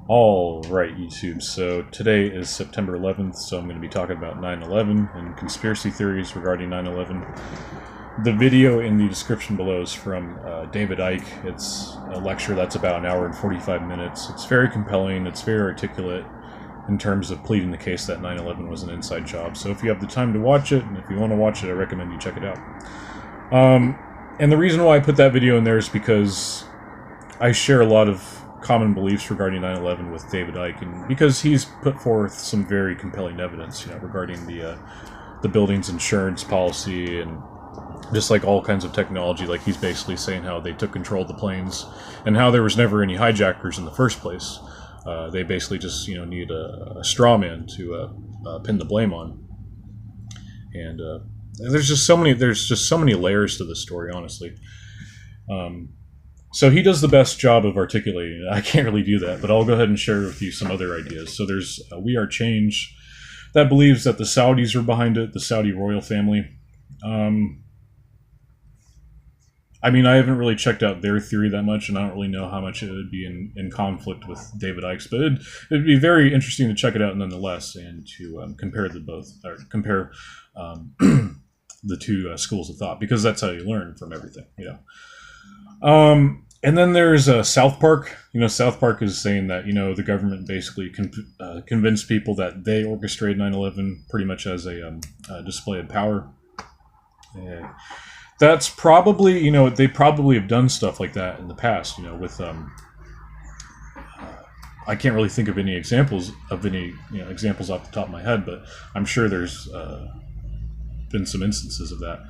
All right, YouTube. So today is September 11th, so I'm going to be talking about 9/11 and conspiracy theories regarding 9/11. The video in the description below is from David Icke. It's a lecture that's about an hour and 45 minutes. It's very compelling. It's very articulate in terms of pleading the case that 9/11 was an inside job. So if you have the time to watch it, and if you want to watch it, I recommend you check it out. And the reason why I put that video in there is because I share a lot of common beliefs regarding 9/11 with David Icke, and because he's put forth some very compelling evidence, regarding the building's insurance policy and just like all kinds of technology. Like, he's basically saying how they took control of the planes and how there was never any hijackers in the first place. They basically just need a straw man to pin the blame on. And there's just so many layers to this story, honestly. So he does the best job of articulating it. I can't really do that, but I'll go ahead and share with you some other ideas. So there's We Are Change that believes that the Saudis are behind it, the Saudi royal family. I mean, I haven't really checked out their theory that much, and I don't really know how much it would be in conflict with David Icke's, but it'd be very interesting to check it out nonetheless, and to compare compare the two schools of thought, because that's how you learn from everything, And then there's South Park. South Park is saying that, the government basically convinced people that they orchestrated 9/11 pretty much as a display of power. That's probably, they probably have done stuff like that in the past, with, I can't really think of any examples off the top of my head, but I'm sure there's been some instances of that.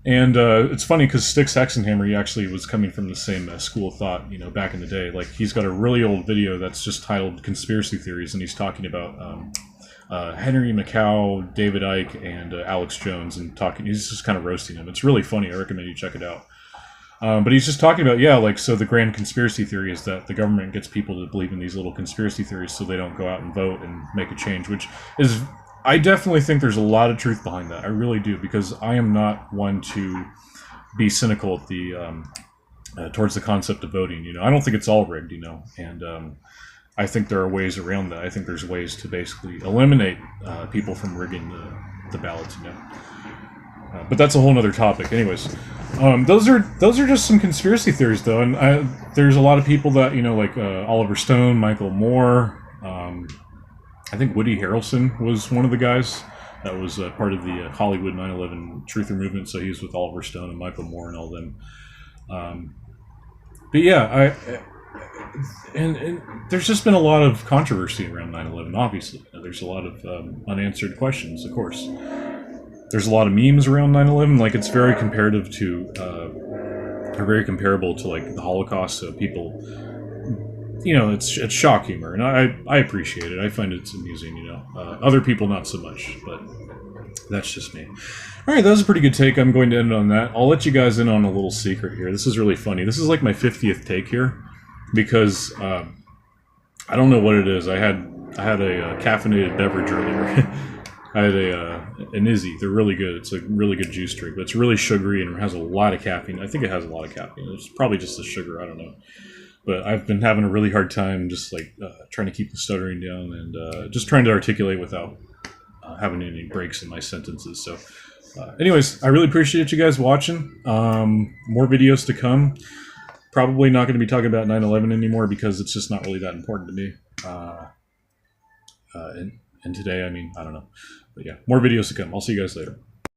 And it's funny because Styx Hexenhammer, he actually was coming from the same school of thought, back in the day. Like, he's got a really old video that's just titled Conspiracy Theories, and he's talking about Henry Mackay, David Icke, and Alex Jones, and he's just kind of roasting them. It's really funny. I recommend you check it out. But he's just talking about, so the grand conspiracy theory is that the government gets people to believe in these little conspiracy theories so they don't go out and vote and make a change, which is... I definitely think there's a lot of truth behind that. I really do, because I am not one to be cynical at towards the concept of voting. I don't think it's all rigged, and I think there are ways around that. I think there's ways to basically eliminate people from rigging the ballots, But that's a whole other topic. Anyways, those are just some conspiracy theories, though, and there's a lot of people that like Oliver Stone, Michael Moore. I think Woody Harrelson was one of the guys that was part of the Hollywood 9/11 truther movement. So he was with Oliver Stone and Michael Moore and all them. But yeah, and there's just been a lot of controversy around 9/11. Obviously, there's a lot of unanswered questions. Of course, there's a lot of memes around 9/11. Like, it's very comparative to, or very comparable to, like, the Holocaust. So people. It's shock humor, and I appreciate it. I find it's amusing, Other people not so much, but that's just me. Alright, that was a pretty good take. I'm going to end on that. I'll let you guys in on a little secret here. This is really funny. This is like my 50th take here, because I don't know what it is. I had a caffeinated beverage earlier. I had an Izzy. They're really good. It's a really good juice drink, but it's really sugary and it has a lot of caffeine. I think it has a lot of caffeine. It's probably just the sugar. I don't know. But I've been having a really hard time just trying to keep the stuttering down and just trying to articulate without having any breaks in my sentences. So anyways, I really appreciate you guys watching. More videos to come. Probably not going to be talking about 9/11 anymore, because it's just not really that important to me. And today, I mean, I don't know. But yeah, more videos to come. I'll see you guys later.